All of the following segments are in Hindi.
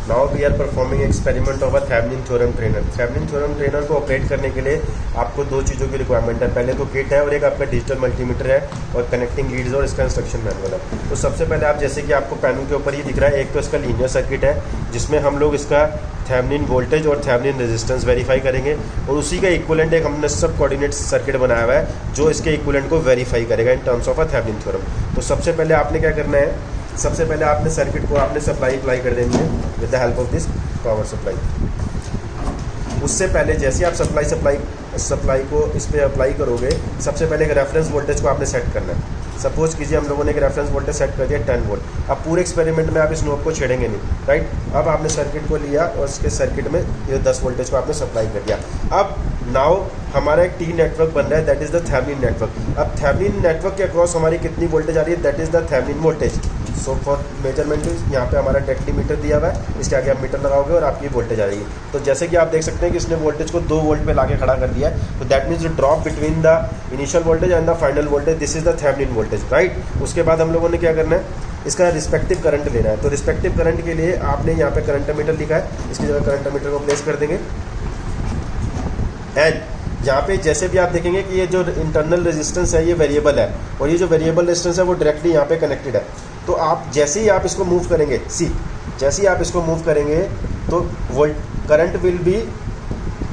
Now we are performing experiment of a Thevenin theorem trainer. Thevenin theorem trainer को ऑपरेट करने के लिए आपको दो चीज़ों की रिक्वायरमेंट है। पहले तो किट है और एक आपका डिजिटल मल्टीमीटर है और कनेक्टिंग लीड्स और इसका इंस्ट्रक्शन मैनुअल है। तो सबसे पहले आप जैसे कि आपको पैनल के ऊपर ही दिख रहा है, एक तो इसका लीनियर सर्किट है जिसमें हम लोग इसका थेवेनिन वोल्टेज और थेवेनिन रेजिस्टेंस वेरीफाई करेंगे और उसी का इक्विवेलेंट एक हमने सब कोऑर्डिनेट सर्किट बनाया हुआ है जो इसके इक्विवेलेंट को वेरीफाई करेगा in terms of a Thevenin theorem. तो सबसे पहले आपने क्या करना है, सबसे पहले आपने सर्किट को आपने सप्लाई अप्लाई कर देनी है with the help of this power supply. उससे पहले जैसे आप सप्लाई को इस पर अप्लाई करोगे, सबसे पहले एक रेफरेंस वोल्टेज को आपने सेट करना है। सपोज कीजिए हम लोगों ने एक रेफरेंस वोल्टेज सेट कर दिया 10 वोल्ट। अब पूरे एक्सपेरिमेंट में आप इस नोब को छेड़ेंगे नहीं, राइट। अब आपने सर्किट को लिया और इसके सर्किट में ये 10 वोल्टेज को आपने सप्लाई कर दिया। अब नाउ हमारा एक टी नेटवर्क बन रहा है, that is the Thevenin network. अब थेवेनिन नेटवर्क के अक्रॉस हमारी कितनी वोल्टेज आ रही है, that is the Thevenin voltage. So for measurement यहाँ पे हमारा डायरेक्टली मीटर दिया हुआ है, इसके आगे आप मीटर लगाओगे और आपकी वोल्टेज आ रही है। तो जैसे कि आप देख सकते हैं कि इसने वोल्टेज को 2 वोल्ट पे लाके खड़ा कर दिया है। तो that means drop between the initial voltage and the final voltage, this is the Thevenin voltage, right. उसके बाद हम लोगों ने क्या करना है, इसका रिस्पेक्टिव करंट लेना है। तो रिस्पेक्टिव करंट के लिए आपने यहाँ पे करंट मीटर लिखा है, इसकी जगह करंट मीटर को प्लेस कर देंगे। एंड यहाँ पे जैसे भी आप देखेंगे कि ये जो इंटरनल रेजिस्टेंस है ये वेरिएबल है और ये जो वेरिएबल रेजिस्टेंस है वो डायरेक्टली यहाँ पे कनेक्टेड है। तो आप जैसे ही आप इसको मूव करेंगे, जैसे ही आप इसको मूव करेंगे तो current will be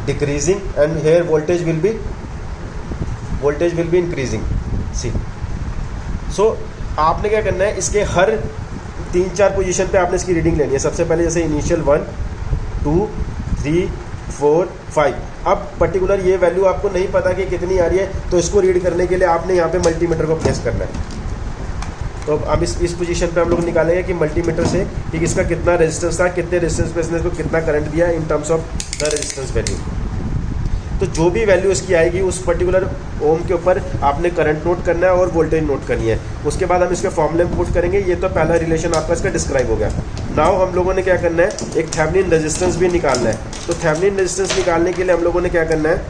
decreasing and here voltage will be increasing. So आपने क्या करना है, इसके हर 3-4 पोजीशन पे आपने इसकी रीडिंग लेनी है। सबसे पहले जैसे इनिशियल 1 2 3 4 5। अब पर्टिकुलर ये वैल्यू आपको नहीं पता कि कितनी आ रही है, तो इसको रीड करने के लिए आपने यहाँ पे मल्टीमीटर को प्लेस करना है। तो अब इस पोजीशन पे हम लोग निकालेंगे कि मल्टीमीटर से कि इसका कितना रेजिस्टेंस था, कितने रेजिस्टेंस पे इसने इसको कितना करंट दिया in terms of the resistance value. तो जो भी वैल्यू इसकी आएगी उस पर्टिकुलर ओम के ऊपर आपने करंट नोट करना है और वोल्टेज नोट करनी है। उसके बाद हम इसके फॉर्मूले में पुट करेंगे। ये तो पहला रिलेशन आपका इसका डिस्क्राइब हो गया। नाउ हम लोगों ने क्या करना है, एक थेवेनिन रेजिस्टेंस भी निकालना है। तो थेवेनिन रेजिस्टेंस निकालने के लिए हम लोगों ने क्या करना है,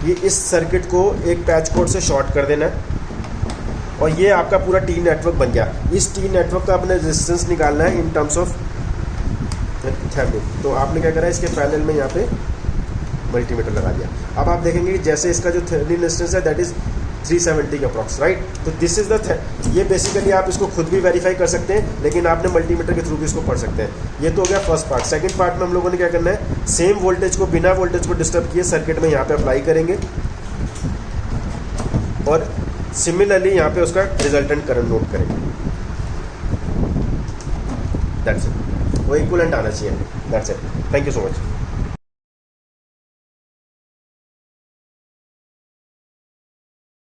ये इस सर्किट को एक पैच कोड से शॉर्ट कर देना है और ये आपका पूरा टी नेटवर्क बन गया। इस टी नेटवर्क का आपने रेजिस्टेंस निकालना है इन टर्म्स ऑफ थेवेनिन। तो आपने क्या करा है, इसके पैरेलल में यहाँ पे मल्टीमीटर लगा दिया। अब आप देखेंगे कि जैसे इसका जो थेवेनिन रेजिस्टेंस है दैट इज 370 के अप्रॉक्स, राइट। तो दिस इज द ये बेसिकली आप इसको खुद भी वेरीफाई कर सकते हैं, लेकिन आपने मल्टीमीटर के थ्रू भी इसको पढ़ सकते हैं। ये तो हो गया फर्स्ट पार्ट। सेकंड पार्ट में हम लोगों ने क्या करना है, सेम वोल्टेज को बिना वोल्टेज को डिस्टर्ब किए सर्किट में यहाँ पे अप्लाई करेंगे और सिमिलरली यहाँ पे उसका रिजल्टेंट करंट नोट करेंगे। That's it. वो इक्विवेलेंट आना चाहिए। That's it. Thank you so much.